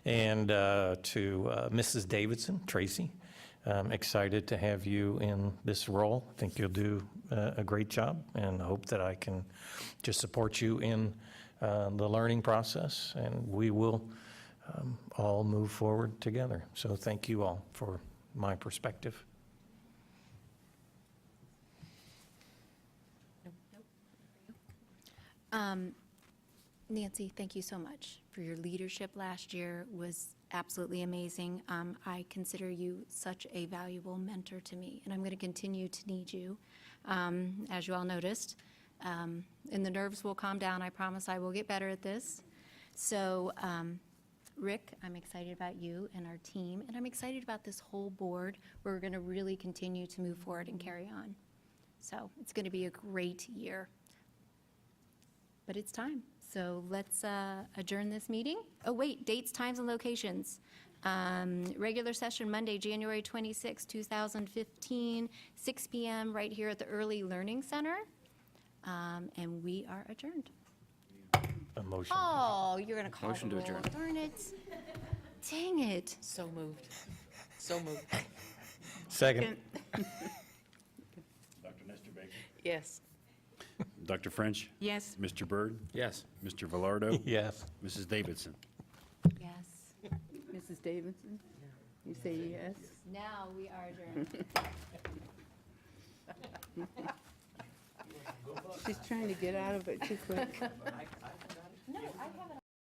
And to Mrs. Davidson, Tracy, I'm excited to have you in this role. I think you'll do a great job, and I hope that I can just support you in the learning process, and we will all move forward together. So thank you all for my perspective. Nancy, thank you so much for your leadership last year. Was absolutely amazing. I consider you such a valuable mentor to me, and I'm going to continue to need you, as you all noticed. And the nerves will calm down. I promise I will get better at this. So, Rick, I'm excited about you and our team, and I'm excited about this whole board where we're going to really continue to move forward and carry on. So it's going to be a great year. But it's time. So let's adjourn this meeting. Oh, wait, dates, times, and locations. Regular session Monday, January 26, 2015, 6 p.m. right here at the Early Learning Center. And we are adjourned. A motion. Oh, you're going to call Motion the to roll. adjourn. Darn it. Dang it. So moved. So moved. Second. Dr. Nestor Baker? Yes. Dr. French? Yes. Mr. Byrd? Yes. Mr. Velardo? Yes. Mrs. Davidson? Yes. Mrs. Davidson? You say yes? Now we are adjourned. She's trying to get out of it too quick. No, I have it